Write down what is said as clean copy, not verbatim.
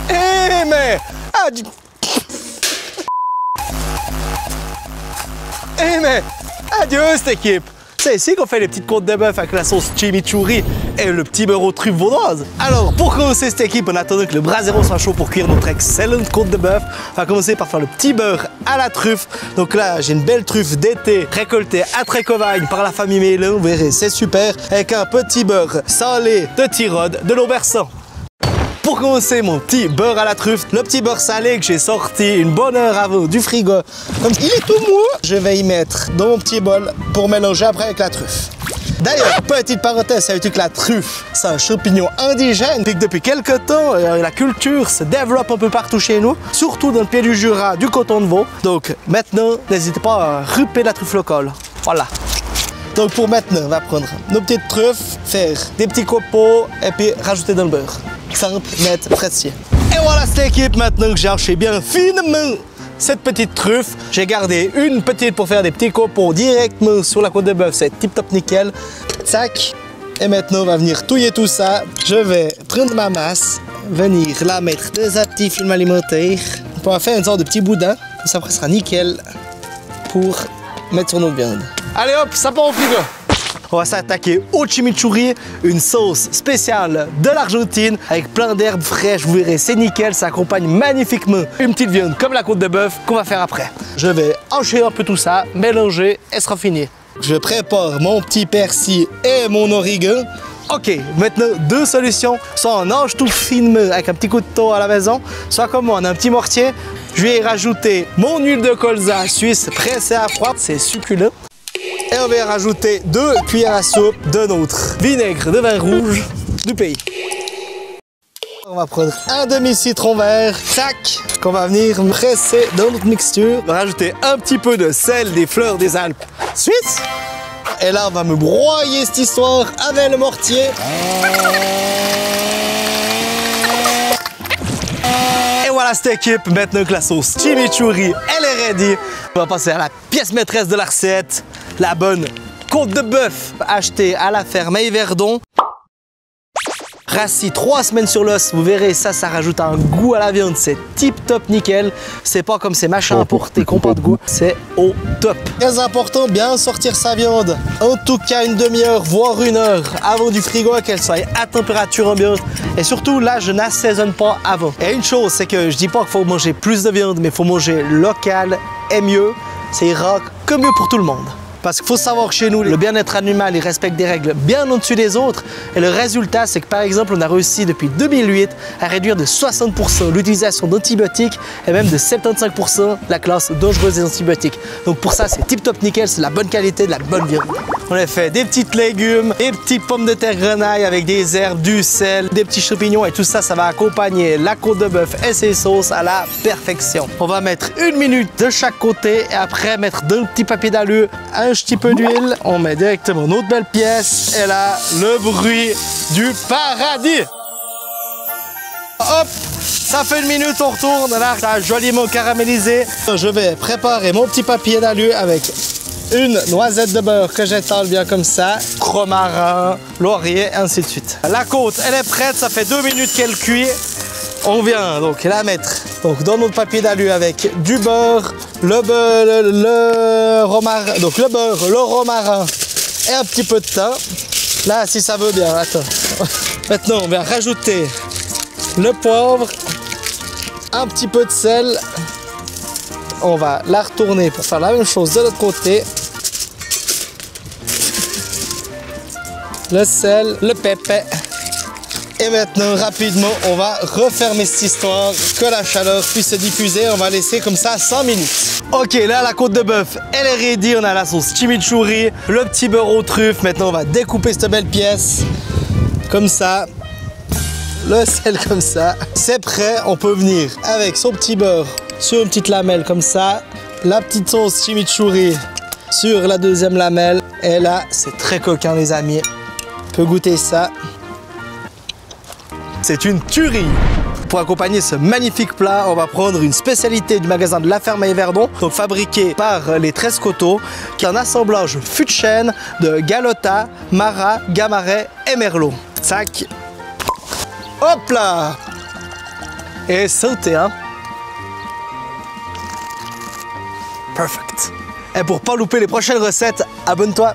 Eh mais... Eh mais... Adieu cette équipe. C'est ici qu'on fait les petites côtes de bœuf avec la sauce chimichurri et le petit beurre aux truffes vaudoises. Alors, pour commencer cette équipe, en attendant que le brasero soit chaud pour cuire notre excellente côte de bœuf, on va commencer par faire le petit beurre à la truffe. Donc là, j'ai une belle truffe d'été récoltée à Trécovagne par la famille Mélin. Vous verrez, c'est super. Avec un petit beurre salé de Tyrode, de l'Aubersan. Pour commencer mon petit beurre à la truffe, le petit beurre salé que j'ai sorti une bonne heure avant du frigo, comme il est tout mou, je vais y mettre dans mon petit bol pour mélanger après avec la truffe. D'ailleurs, petite parenthèse, savais-tu que la truffe, c'est un champignon indigène et que depuis quelques temps, la culture se développe un peu partout chez nous, surtout dans le pied du Jura, du Coton de Vaud. Donc maintenant, n'hésitez pas à ruper la truffe locale. Voilà. Donc pour maintenant, on va prendre nos petites truffes, faire des petits copeaux et puis rajouter dans le beurre. Simple, net, précis. Et voilà cette équipe, maintenant que j'ai haché bien finement cette petite truffe, j'ai gardé une petite pour faire des petits copeaux directement sur la côte de bœuf, c'est tip top nickel. Tac. Et maintenant on va venir touiller tout ça. Je vais prendre ma masse, venir la mettre dans un petit film alimentaire. On va faire une sorte de petit boudin, ça après sera nickel pour mettre sur nos viandes. Allez hop, ça part au frigo. On va s'attaquer au chimichurri, une sauce spéciale de l'Argentine avec plein d'herbes fraîches. Vous verrez, c'est nickel, ça accompagne magnifiquement une petite viande comme la côte de bœuf qu'on va faire après. Je vais hacher un peu tout ça, mélanger et ce sera fini. Je prépare mon petit persil et mon origan. Ok, maintenant deux solutions. Soit on hache tout finement avec un petit couteau à la maison, soit comme moi, on a un petit mortier. Je vais y rajouter mon huile de colza suisse pressée à froid, c'est succulent. Et on va y rajouter 2 cuillères à soupe de notre vinaigre de vin rouge du pays. On va prendre un demi-citron vert, tac, qu'on va venir presser dans notre mixture. On va rajouter un petit peu de sel des fleurs des Alpes suisses. Et là, on va me broyer cette histoire avec le mortier. Et voilà cette équipe, maintenant que la sauce chimichurri, elle est ready. On va passer à la pièce maîtresse de la recette, la bonne côte de bœuf achetée à la ferme à Yverdon. Rassis 3 semaines sur l'os, vous verrez, ça rajoute un goût à la viande, c'est tip top nickel. C'est pas comme ces machins importés qui n'ont pas de goût, c'est au top. Très important, bien sortir sa viande, en tout cas une demi-heure, voire 1 heure avant du frigo, qu'elle soit à température ambiante. Et surtout, là, je n'assaisonne pas avant. Et une chose, c'est que je dis pas qu'il faut manger plus de viande, mais il faut manger local et mieux. Ça ira que mieux pour tout le monde. Parce qu'il faut savoir que chez nous, le bien-être animal, il respecte des règles bien au-dessus des autres. Et le résultat, c'est que par exemple, on a réussi depuis 2008 à réduire de 60% l'utilisation d'antibiotiques et même de 75% la classe dangereuse des antibiotiques. Donc pour ça, c'est tip top nickel, c'est la bonne qualité, de la bonne viande. On a fait des petites légumes, des petites pommes de terre grenaille avec des herbes, du sel, des petits champignons et tout ça, ça va accompagner la côte de bœuf et ses sauces à la perfection. On va mettre 1 minute de chaque côté et après mettre 2 petits papiers d'alu, un petit peu d'huile, on met directement notre belle pièce et là, le bruit du paradis. Hop, ça fait 1 minute, on retourne, là, ça a joliment caramélisé. Je vais préparer mon petit papier d'alu avec une noisette de beurre que j'étale bien comme ça, romarin, laurier, ainsi de suite. La côte, elle est prête, ça fait 2 minutes qu'elle cuit. On vient donc la mettre dans notre papier d'alu avec du beurre, le romarin, donc le beurre, le romarin et un petit peu de thym. Là, si ça veut bien, attends. Maintenant, on va rajouter le poivre, un petit peu de sel. On va la retourner pour faire la même chose de l'autre côté. Le sel, le pépé. Et maintenant, rapidement, on va refermer cette histoire, que la chaleur puisse se diffuser. On va laisser comme ça 100 minutes. Ok, là, la côte de bœuf, elle est ready. On a la sauce chimichurri, le petit beurre aux truffes. Maintenant, on va découper cette belle pièce, comme ça. Le sel comme ça. C'est prêt, on peut venir avec son petit beurre sur une petite lamelle comme ça. La petite sauce chimichurri sur la deuxième lamelle. Et là, c'est très coquin, les amis. On peut goûter ça. C'est une tuerie. Pour accompagner ce magnifique plat, on va prendre une spécialité du magasin de la ferme à Yverdon, donc fabriquée par les 13 Coteaux, qui est un assemblage fût de chêne de Galota, Marat, Gamaret et Merlot. Tac. Hop là. Et sauter, hein. Perfect. Et pour pas louper les prochaines recettes, abonne-toi.